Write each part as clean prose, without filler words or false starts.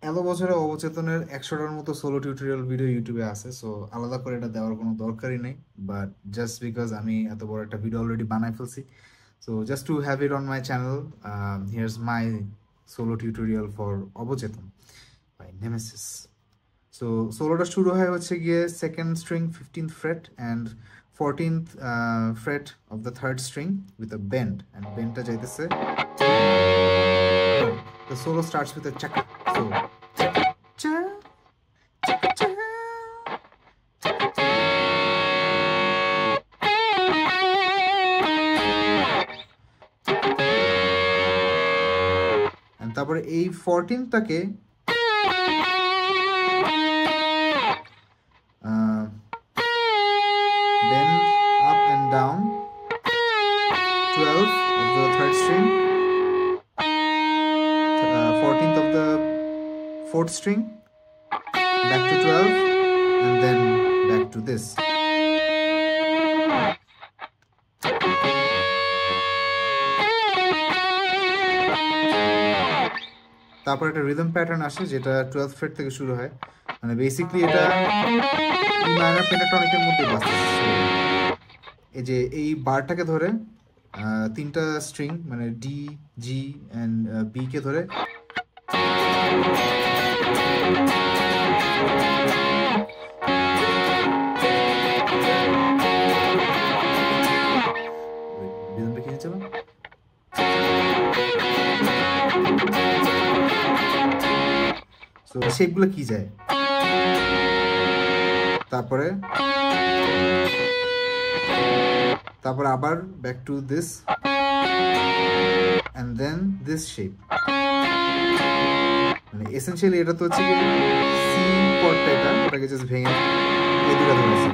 এত বছরে অবচেতনের 100টার মতো সোলো টিউটোরিয়াল ভিডিও ইউটিউবে আছে, সো আলাদা করে এটা দেওয়ার কোনো দরকারই নেই। বাট জাস্ট বিকজ আমি এত বড় একটা ভিডিও অলরেডি বানাই ফেলছি, so just to have it on my channel, here's my solo tutorial for Obocheton by Nemesis. So সোলোটা শুরু হয় হচ্ছে গিয়ে second string 15th fret and 14th fret of the third string with a bend, and বেন্ডটা যাইতেছে, the solo starts with a chaka. So chaka cha chaka cha chaka cha. And তারপরে এই 14টাকে bend up and down 12 of the third string, 14th of the fourth string, back to 12, and then back to this. তারপর একটা rhythm pattern আসে যেটা 12th freight থেকে শুরু হয়, মানে বেসিক্যালি এটা ই মাইনর পেন্টাটনিকের মধ্যে বাজতেছে। এই যে এই বারটাকে ধরে তিনটা স্ট্রিং মানে ডি, জি অ্যান্ড বি কে ধরে রিদমটা কি নিচ্ছে না, সো শেপগুলো কি যায়, তারপরে আবার back to this and then this shape. মানে এসেনশিয়ালি এটা তো হচ্ছে কি সি পটটা, এটা ওটাকে জাস্ট ভেঙে এই দুটো ধরেছে।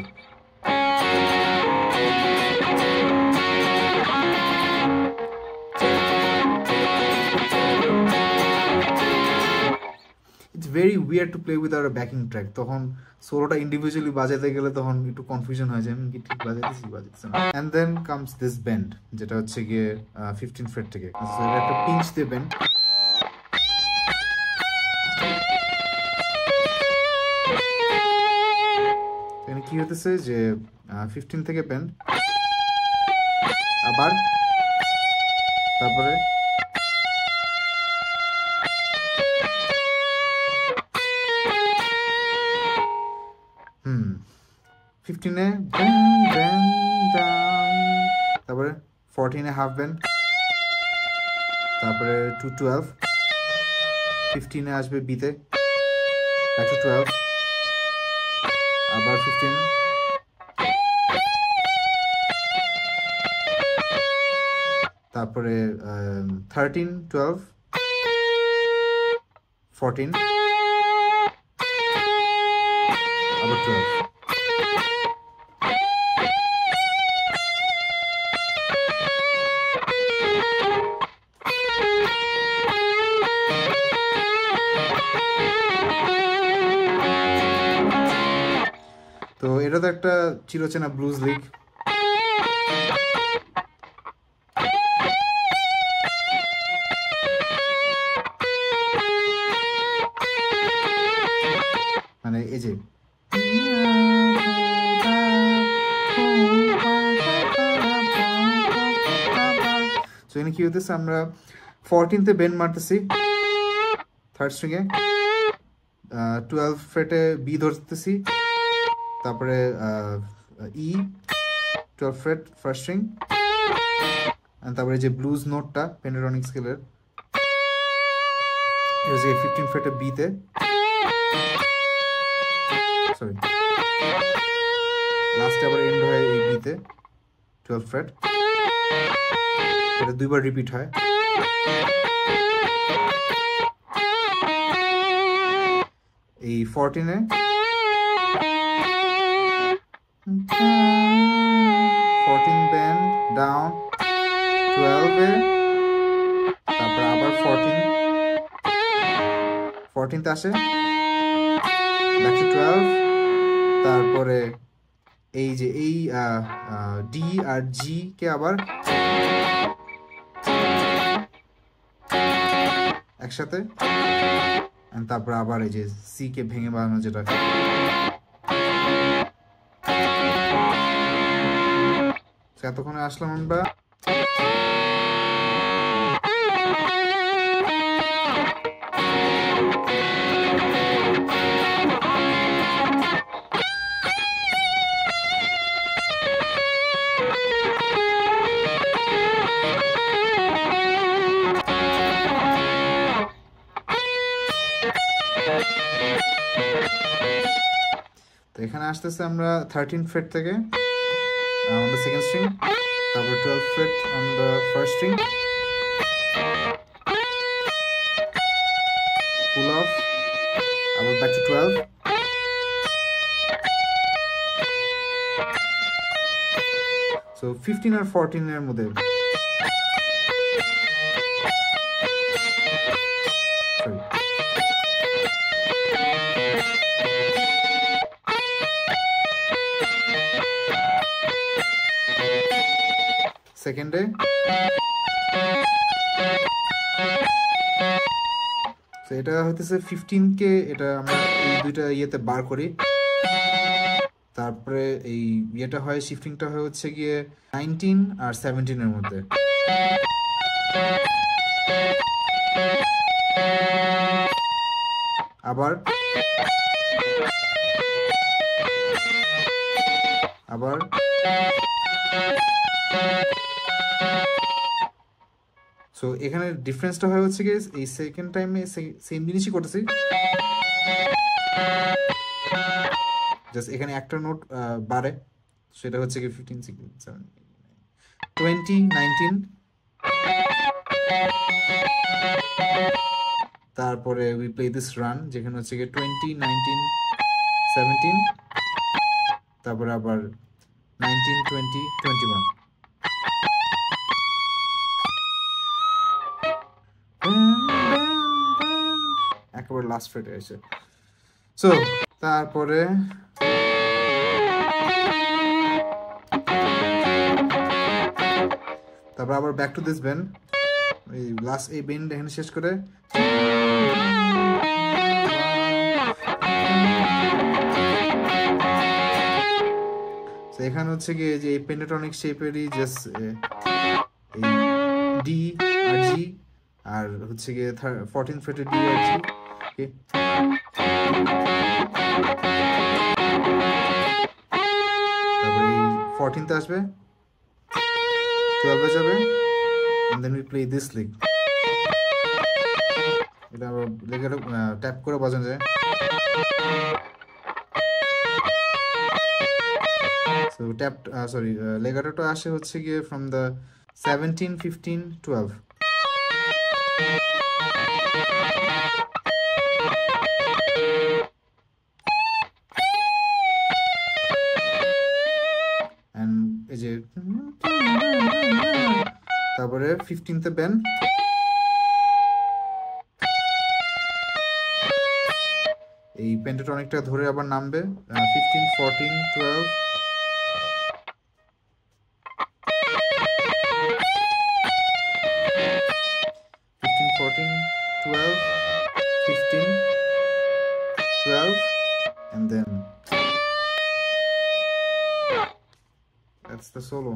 It's very weird to play with our backing track. তখন সোলোটা ইন্ডিভিজুয়ালি বাজাতে গেলে তখন একটু কনফিউশন হয়ে যায়, আমি কি ঠিক বাজাইতেছি বাজাইতেছি না। And then comes this bend, যেটা হচ্ছে গিয়ে 15 ফ্রেট থেকে একটা পিঞ্চ দিয়ে বেন্ড। এখানে কি হতেছে যে 15 থেকে বেন্ড, আবার তারপরে 15-এ তারপরে 14-এ হাফ বেন্ড, তারপরে টু 12, 15-এ আসবে বিতে, ব্যাক টু 12, আবার 15, তারপরে 13, 12, 14, আবার 12। তো এটা তো একটা চিরচেনা ব্লুজ লিগ। মানে এই যে এখানে কি হতেছে, আমরা 14-তে বেন্ড মারতেছি থার্ড স্ট্রিংয়ে, 12 ফ্রেটে বি ধরতেছি, তারপরে ই 12 ফ্রেট ফার্স্ট স্ট্রিং, তারপরে যে ব্লুজ নোটটা পেন্টাটনিক স্কেলের 15 ফ্রেটে বিতে, সরি লাস্টে আবার এন্ড হয় এই বিতে 12 ফ্রেট, এটা দুইবার রিপিট হয়। এই 14-এ 14 বেন্ড ডাউন 12-এ, তারপর আবার 14তে আসে ব্যাক টু 12, তারপরে এই যে এই ডি আর জি কে আবার একসাথে and তারপর আবার এই যে সি কে ভেঙে বানানো যেটা। এতক্ষণে আসলাম আমরা তো এখানে আসতেছে আমরা 13 ফ্রেট থেকে on the second string, তারপর 12 fret on the first string, pull off, আবার back to 12, so 15 আর 14 এর মধ্যে সেকেন্ডে এটা হইতেছে 15 কে, এটা আমরা এই দুইটা ইয়েতে বার করি, তারপরে এই ইয়েটা হয় শিফটিংটা হয় হচ্ছে গিয়ে 19 আর 17 এর মধ্যে। আবার আবার সো এখানে ডিফারেন্সটা হয় হচ্ছে কি এই সেকেন্ড টাইমে সেম জিনিসই করতেছি, জাস্ট এখানে একটা নোট বাড়ে, সেটা হচ্ছে কি 15 16 17 20 19, তারপরে উই প্লে দিস রান যেখানে হচ্ছে কি 20 19 17, তারপরে আবার 19 20 21, একেবারে লাস্ট ফ্রেটে এসে। সো তারপরে আবার ব্যাক টু দিস বেন্ড, এই লাস্ট এই বেন্ড এখানে শেষ করে এখানে হচ্ছে কি যে এই পেন্টাটনিক শেপেরই জাস্ট এই ডি আর জি আর হচ্ছে গিয়ে 14 ফ্রেটের ডি আর জি, ওকে, তারপরে 14 তে আসবে, 12 এ যাবে, and then we play this lick, এটা আবার লেগাটা ট্যাপ করে বাজানো যায়। So tap legato আসে হচ্ছে গিয়ে from the 17 15 12, and এই যে তারপরে 15th বেন, এই পেন্টাটনিকটা ধরে আবার নামবে 15 14 12, 12 15 12, and then that's the solo.